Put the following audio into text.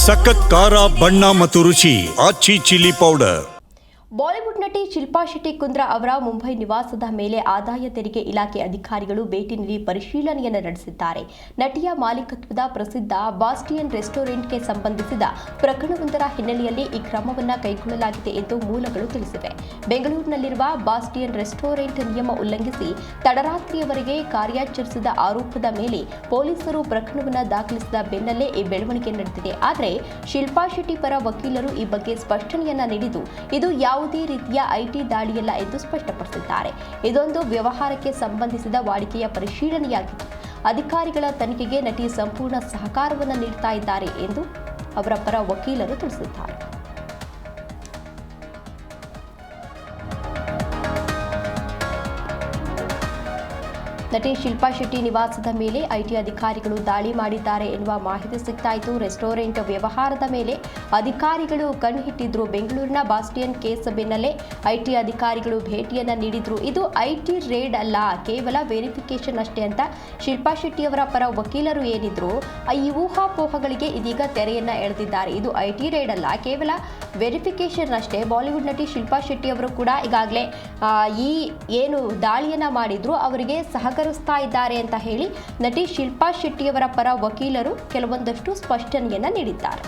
ಸಖತ್ ಖಾರ ಬಣ್ಣ ಮತ್ತು ರುಚಿ ಆಚಿ ಚಿಲ್ಲಿ ಪೌಡರ್. ಬಾಲಿವುಡ್ ನಟಿ ಶಿಲ್ಪಾ ಶೆಟ್ಟಿ ಕುಂದ್ರಾ ಅವರ ಮುಂಬೈ ನಿವಾಸದ ಮೇಲೆ ಆದಾಯ ತೆರಿಗೆ ಇಲಾಖೆ ಅಧಿಕಾರಿಗಳು ಭೇಟಿ ನೀಡಿ ಪರಿಶೀಲನೆಯನ್ನು ನಡೆಸಿದ್ದಾರೆ. ನಟಿಯ ಮಾಲೀಕತ್ವದ ಪ್ರಸಿದ್ಧ ಬಾಸ್ಟಿಯನ್ ರೆಸ್ಟೋರೆಂಟ್ಗೆ ಸಂಬಂಧಿಸಿದ ಪ್ರಕರಣವೊಂದರ ಹಿನ್ನೆಲೆಯಲ್ಲಿ ಈ ಕ್ರಮವನ್ನು ಕೈಗೊಳ್ಳಲಾಗಿದೆ ಎಂದು ಮೂಲಗಳು ತಿಳಿಸಿವೆ. ಬೆಂಗಳೂರಿನಲ್ಲಿರುವ ಬಾಸ್ಟಿಯನ್ ರೆಸ್ಟೋರೆಂಟ್ ನಿಯಮ ಉಲ್ಲಂಘಿಸಿ ತಡರಾತ್ರಿಯವರೆಗೆ ಕಾರ್ಯಾಚರಿಸಿದ ಆರೋಪದ ಮೇಲೆ ಪೊಲೀಸರು ಪ್ರಕರಣವನ್ನು ದಾಖಲಿಸಿದ ಬೆನ್ನಲ್ಲೇ ಈ ಬೆಳವಣಿಗೆ ನಡೆದಿದೆ. ಆದರೆ ಶಿಲ್ಪಾ ಶೆಟ್ಟಿ ಪರ ವಕೀಲರು ಈ ಬಗ್ಗೆ ಸ್ಪಷ್ಟನೆಯನ್ನ ನೀಡಿದ್ದು, ಇದು ಯಾವುದೇ ರೀತಿಯ ಐಟಿ ದಾಳಿಯಲ್ಲ ಎಂದು ಸ್ಪಷ್ಟಪಡಿಸಿದ್ದಾರೆ. ಇದೊಂದು ವ್ಯವಹಾರಕ್ಕೆ ಸಂಬಂಧಿಸಿದ ವಾಡಿಕೆಯ ಪರಿಶೀಲನೆಯಾಗಿದ್ದು, ಅಧಿಕಾರಿಗಳ ತನಿಖೆಗೆ ನಟಿ ಸಂಪೂರ್ಣ ಸಹಕಾರವನ್ನು ನೀಡುತ್ತಾ ಇದ್ದಾರೆ ಎಂದು ಅವರ ಪರ ವಕೀಲರು ತಿಳಿಸಿದ್ದಾರೆ. ನಟಿ ಶಿಲ್ಪಾ ಶೆಟ್ಟಿ ನಿವಾಸದ ಮೇಲೆ ಐಟಿ ಅಧಿಕಾರಿಗಳು ದಾಳಿ ಮಾಡಿದ್ದಾರೆ ಎನ್ನುವ ಮಾಹಿತಿ ಸಿಗ್ತಾ ಇತ್ತು. ರೆಸ್ಟೋರೆಂಟ್ ವ್ಯವಹಾರದ ಮೇಲೆ ಅಧಿಕಾರಿಗಳು ಕಣ್ಣಿಟ್ಟಿದ್ರು. ಬೆಂಗಳೂರಿನ ಬಾಸ್ಟಿಯನ್ ಕೇಸ್ ಬೆನ್ನಲ್ಲೇ ಐಟಿ ಅಧಿಕಾರಿಗಳು ಭೇಟಿಯನ್ನ ನೀಡಿದ್ರು. ಇದು ಐಟಿ ರೇಡ್ ಅಲ್ಲ, ಕೇವಲ ವೆರಿಫಿಕೇಶನ್ ಅಷ್ಟೇ ಅಂತ ಶಿಲ್ಪಾ ಶೆಟ್ಟಿ ಅವರ ಪರ ವಕೀಲರು ಏನಿದ್ರು, ಈ ಊಹಾಪೋಹಗಳಿಗೆ ಇದೀಗ ತೆರೆಯನ್ನ ಎಳೆದಿದ್ದಾರೆ. ಇದು ಐಟಿ ರೇಡ್ ಅಲ್ಲ, ಕೇವಲ ವೆರಿಫಿಕೇಶನ್ ಅಷ್ಟೇ. ಬಾಲಿವುಡ್ ನಟಿ ಶಿಲ್ಪಾ ಶೆಟ್ಟಿ ಅವರು ಕೂಡ ಈಗಾಗಲೇ ಈ ಏನು ದಾಳಿಯನ್ನ ಮಾಡಿದ್ರು ಅವರಿಗೆ ಸಹಕರಿಸ್ತಾ ಇದ್ದಾರೆ ಅಂತ ಹೇಳಿ ನಟಿ ಶಿಲ್ಪಾ ಶೆಟ್ಟಿಯವರ ಪರ ವಕೀಲರು ಕೆಲವೊಂದಷ್ಟು ಸ್ಪಷ್ಟನೆಯನ್ನ ನೀಡಿದ್ದಾರೆ.